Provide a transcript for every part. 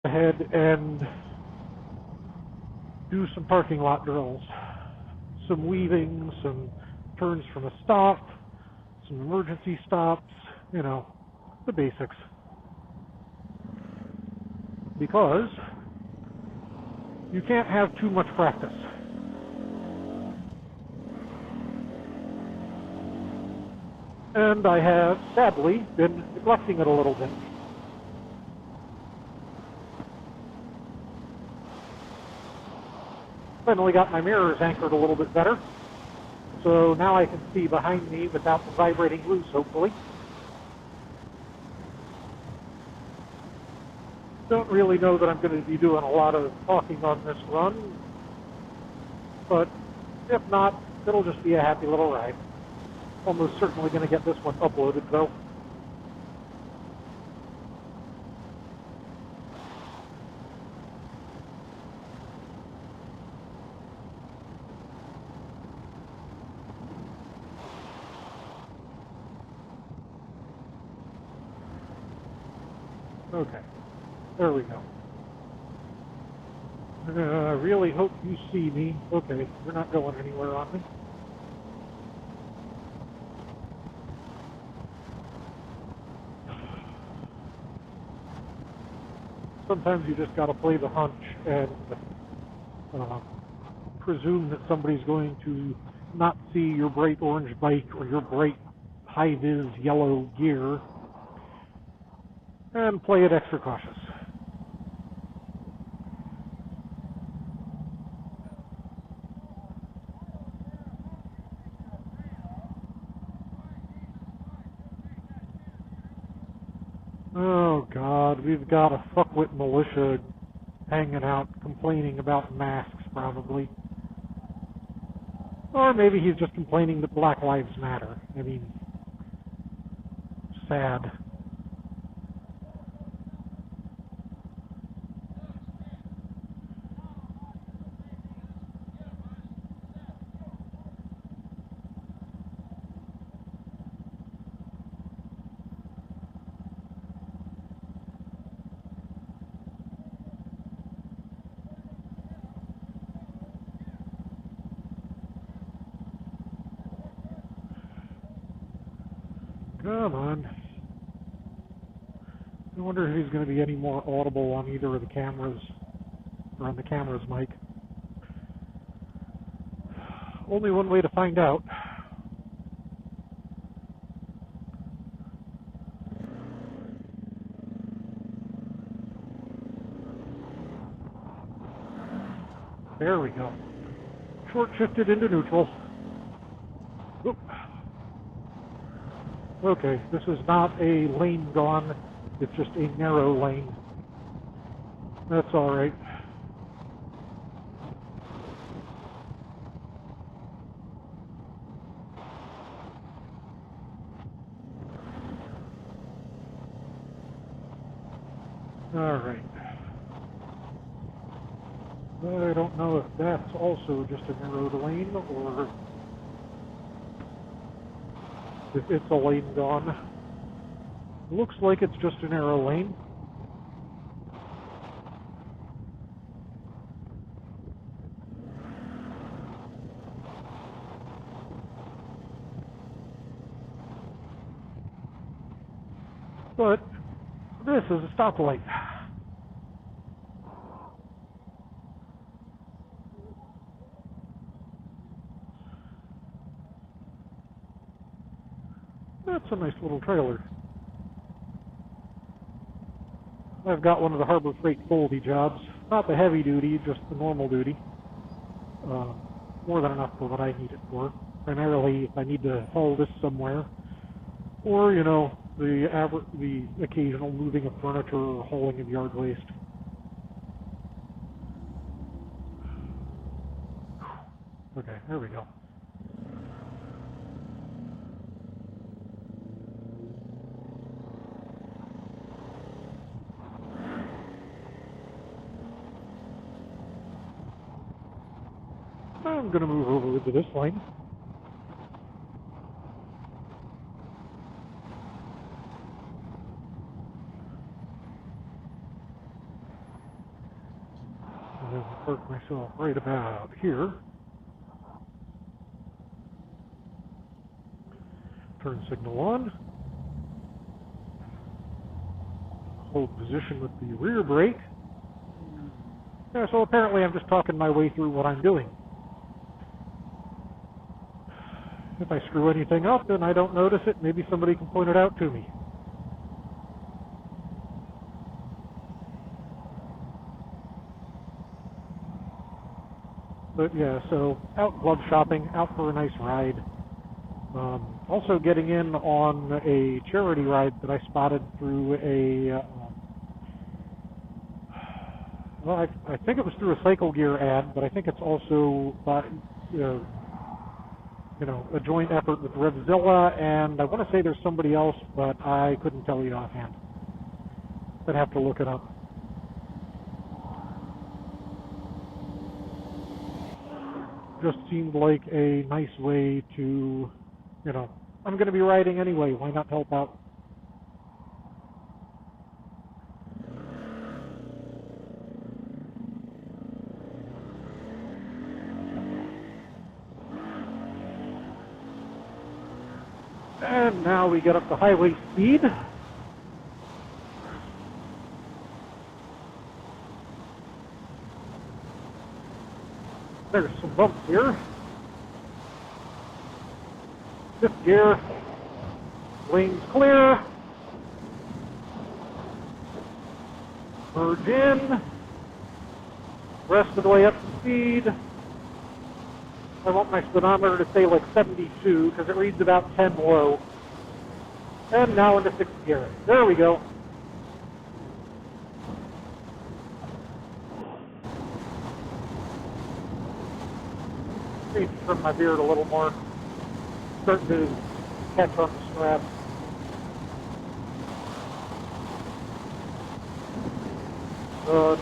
ahead and do some parking lot drills. Some weaving, some turns from a stop, some emergency stops, you know, the basics. Because you can't have too much practice. And I have, sadly, been neglecting it a little bit. Finally got my mirrors anchored a little bit better. So now I can see behind me without the vibrating loose, hopefully. Don't really know that I'm going to be doing a lot of talking on this run, but if not, it'll just be a happy little ride. Almost certainly going to get this one uploaded, though. Okay, there we go. I really hope you see me. Okay, you're not going anywhere on me. Sometimes you just got to play the hunch and presume that somebody's going to not see your bright orange bike or your bright high-vis yellow gear and play it extra cautious. Oh God, we've got a fuckwit militia hanging out complaining about masks, probably. Or maybe he's just complaining that Black Lives Matter. I mean, sad. Come on. I wonder if he's going to be any more audible on either of the cameras, or on the camera's mic. Only one way to find out. There we go. Short shifted into neutral. Oop. Okay, this is not a lane gone, it's just a narrow lane. That's alright. Alright. I don't know if that's also just a narrow lane or if it's a lane gone. Looks like it's just a narrow lane. But this is a stoplight. That's a nice little trailer. I've got one of the Harbor Freight Goldie jobs. Not the heavy duty, just the normal duty. More than enough for what I need it for. Primarily if I need to haul this somewhere. Or, you know, the occasional moving of furniture or hauling of yard waste. Okay, there we go. I'm going to move over into this lane. then park myself right about here. Turn signal on. Hold position with the rear brake. Yeah, so apparently I'm just talking my way through what I'm doing. If I screw anything up and I don't notice it, maybe somebody can point it out to me. But yeah, so out glove shopping, out for a nice ride. Also getting in on a charity ride that I spotted through I think it was through a Cycle Gear ad, but I think it's also a joint effort with Revzilla, and I want to say there's somebody else, but I couldn't tell you offhand. I'd have to look it up. Just seemed like a nice way to, I'm going to be riding anyway, why not help out? And now we get up to highway speed. There's some bumps here. Fifth gear. Lane's clear. Merge in. Rest of the way up to speed. I want my speedometer to stay like 72 because it reads about 10 low. And now into sixth gear. There we go. Need to trim my beard a little more. Starting to catch on the strap.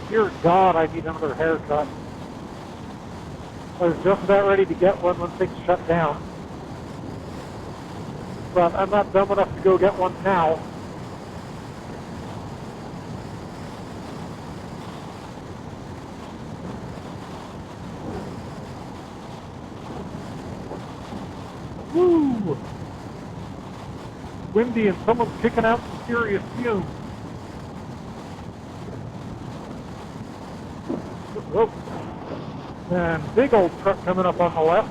Dear God, I need another haircut. I was just about ready to get one when things shut down. But I'm not dumb enough to go get one now. Woo! Windy and someone's kicking out some serious fumes. Whoa. And big old truck coming up on the left.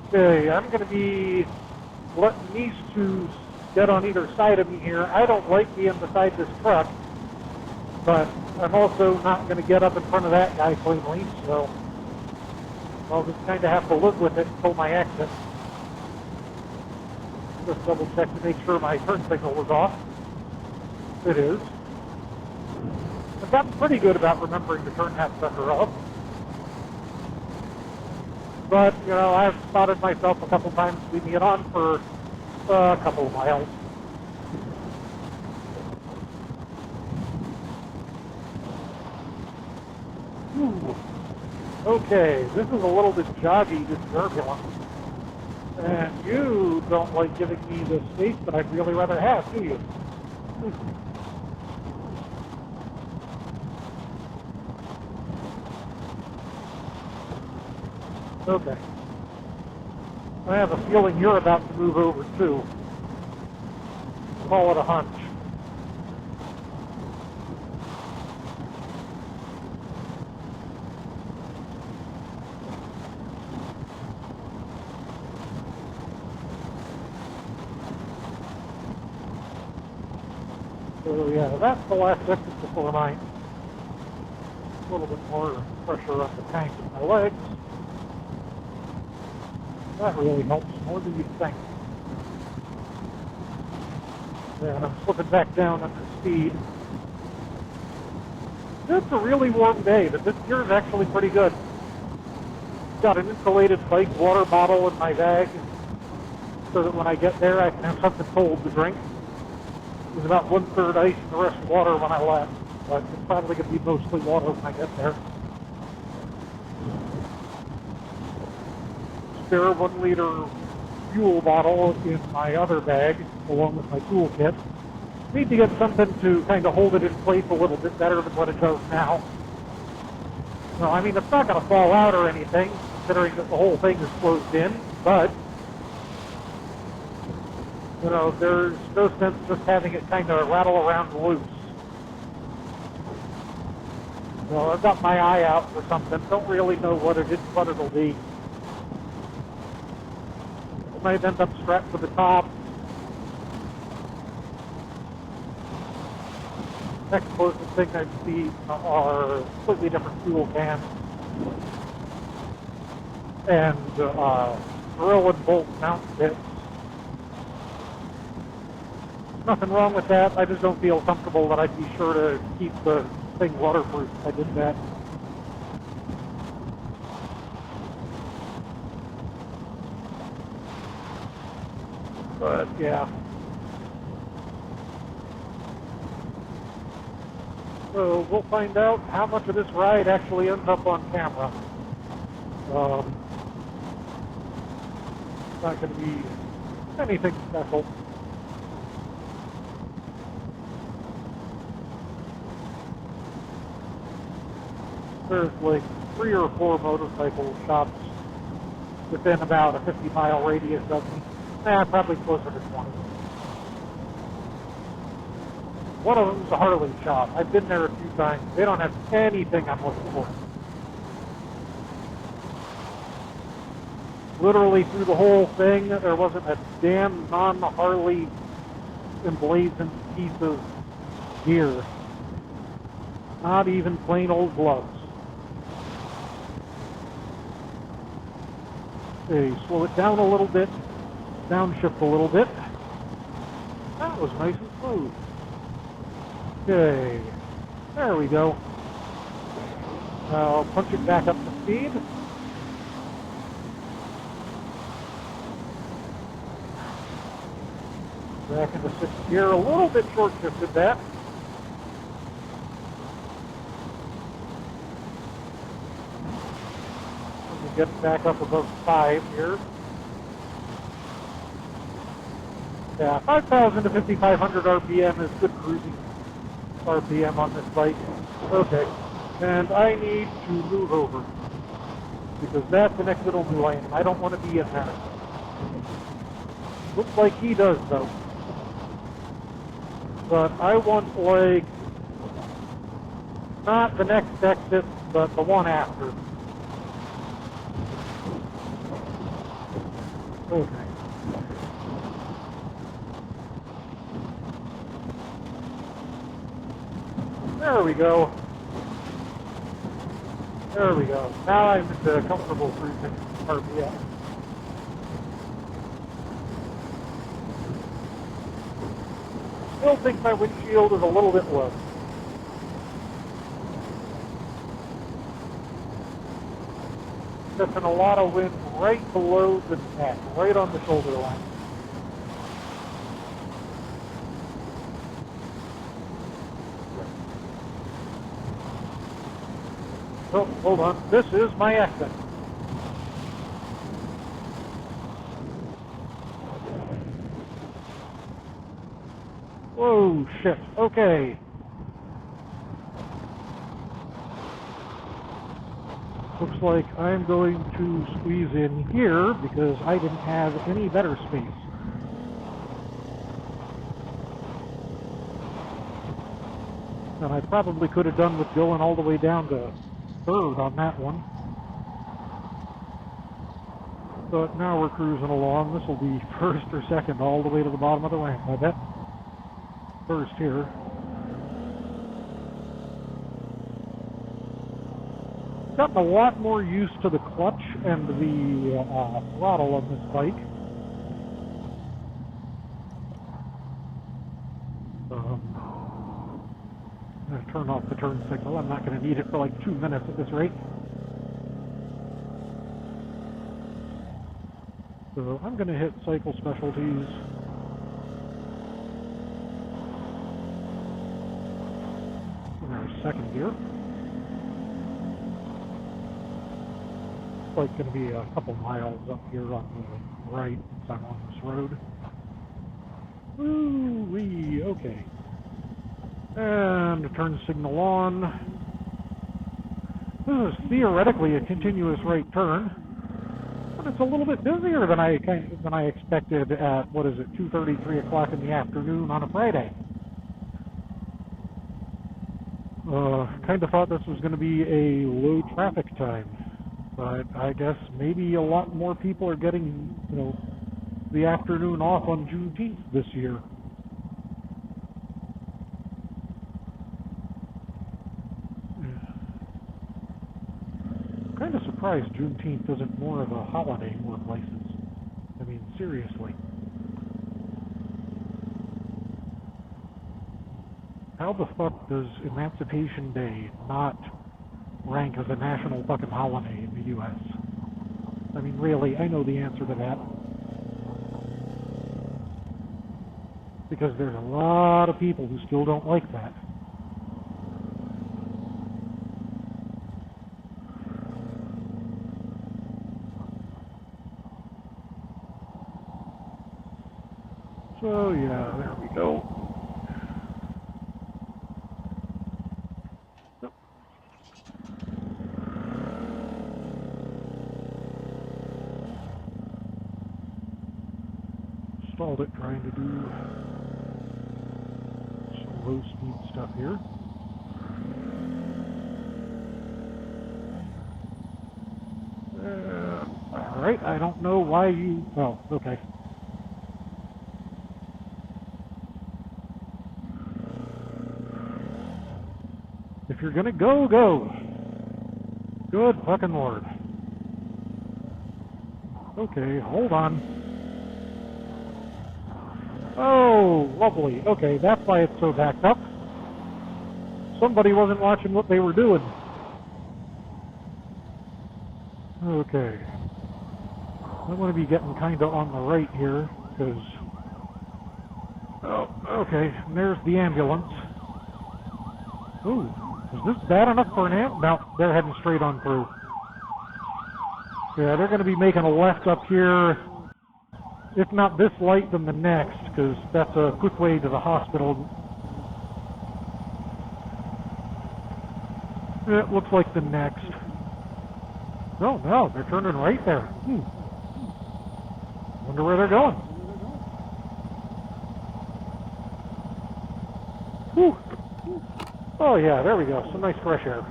Okay, I'm going to be letting these two get on either side of me here. I don't like being beside this truck, but I'm also not going to get up in front of that guy cleanly, so I'll just kind of have to live with it until my exit. Just double check to make sure my turn signal was off. It is. I've gotten pretty good about remembering to turn that sucker off. But, I've spotted myself a couple times leaving it on for a couple of miles. Ooh. Okay, this is a little bit joggy, this turbulence. And you don't like giving me the space that I'd really rather have, do you? Okay. I have a feeling you're about to move over too. Call it a hunch. So yeah, that's the last exit before mine. A little bit more pressure on the tank in my legs. That really helps more than you'd think. And I'm slipping back down under speed. It's a really warm day, but this gear is actually pretty good. Got an insulated bike water bottle in my bag so that when I get there I can have something cold to drink. It was about 1/3 ice and the rest water when I left, but it's probably going to be mostly water when I get there. Spare 1 liter fuel bottle in my other bag, along with my toolkit. Need to get something to kind of hold it in place a little bit better than what it does now. No, I mean, it's not going to fall out or anything, considering that the whole thing is closed in, but, you know, there's no sense just having it kind of rattle around loose. So I've got my eye out for something. Don't really know what it'll be. It might end up strapped to the top. Next closest thing I see are completely different fuel cans and drill and bolt mount bits. Nothing wrong with that. I just don't feel comfortable that I'd be sure to keep the thing waterproof if I did that. But yeah. So we'll find out how much of this ride actually ends up on camera. It's not going to be anything special. There's like 3 or 4 motorcycle shops within about a 50-mile radius of me. Probably closer to 20. One of them is a Harley shop. I've been there a few times. They don't have anything I'm looking for. Literally through the whole thing, there wasn't a damn non-Harley emblazoned piece of gear. Not even plain old gloves. Okay, slow it down a little bit. Downshift a little bit. That was nice and smooth. Okay, there we go. Now punch it back up to speed. Back into 6th gear, a little bit short shifted that. Let me get back up above 5 here. Yeah, 5,000 to 5,500 RPM is good cruising RPM on this bike. Okay, and I need to move over because that's the next little new lane. I don't want to be in there. Looks like he does though. But I want like not the next exit, but the one after. Okay. There we go. There we go. Now I'm into comfortable cruising RPM. Still think my windshield is a little bit low. Catching a lot of wind right below the neck, right on the shoulder line. Oh, hold on. This is my exit. Whoa, shit. Okay. Looks like I'm going to squeeze in here because I didn't have any better space. And I probably could have done with going all the way down to 3rd on that one. But now we're cruising along. This will be 1st or 2nd all the way to the bottom of the ramp, I bet. 1st here. Gotten a lot more used to the clutch and the throttle on this bike. I'm going to turn off the turn signal. I'm not going to need it for like 2 minutes at this rate. So I'm going to hit cycle specialties. In our 2nd gear. It's like going to be a couple miles up here on the right since I'm on this road. Woo-wee, okay. And turn signal on. This is theoretically a continuous right turn, but it's a little bit busier than I expected at, what is it, 2:30, 3 o'clock in the afternoon on a Friday. Kind of thought this was going to be a low traffic time, but I guess maybe a lot more people are getting, the afternoon off on Juneteenth this year. Kind of surprised Juneteenth isn't more of a holiday more places. I mean, seriously. How the fuck does Emancipation Day not rank as a national fucking holiday in the U.S.? I mean, really, I know the answer to that. Because there's a lot of people who still don't like that. So yeah, there we go. Yep. Stalled it trying to do some low speed stuff here. Alright, I don't know why you... Oh, okay. If you're gonna go, go. Good fucking lord. Okay, hold on. Oh, lovely. Okay, that's why it's so backed up. Somebody wasn't watching what they were doing. Okay. I want to be getting kind of on the right here, because... Oh, okay, and there's the ambulance. Ooh. Is this bad enough for an amp? No, they're heading straight on through. Yeah, they're going to be making a left up here. If not this light, then the next, because that's a quick way to the hospital. It looks like the next. Oh, no, they're turning right there. Wonder where they're going. Whew. Oh yeah, there we go. Some nice fresh air.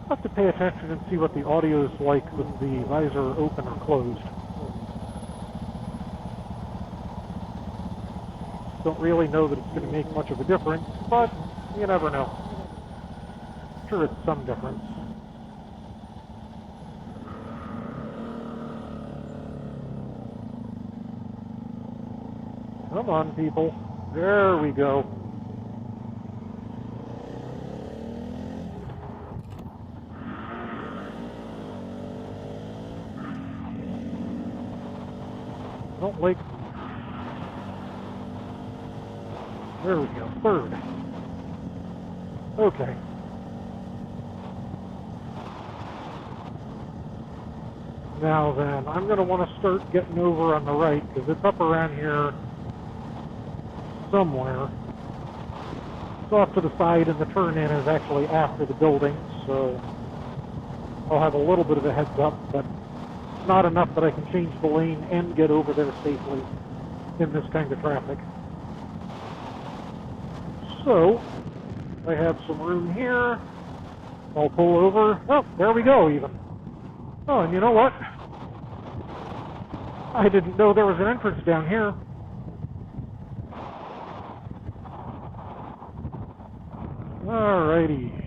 I'll have to pay attention and see what the audio is like with the visor open or closed. Don't really know that it's going to make much of a difference, but you never know. I'm sure it's some difference. Come on, people. There we go. Don't like... There we go. Third. Okay. Now then, I'm going to want to start getting over on the right, because it's up around here somewhere. It's off to the side, and the turn-in is actually after the building, so I'll have a little bit of a heads up, but not enough that I can change the lane and get over there safely in this kind of traffic. So, I have some room here. I'll pull over. Oh, there we go even. Oh, and you know what? I didn't know there was an entrance down here. Alrighty.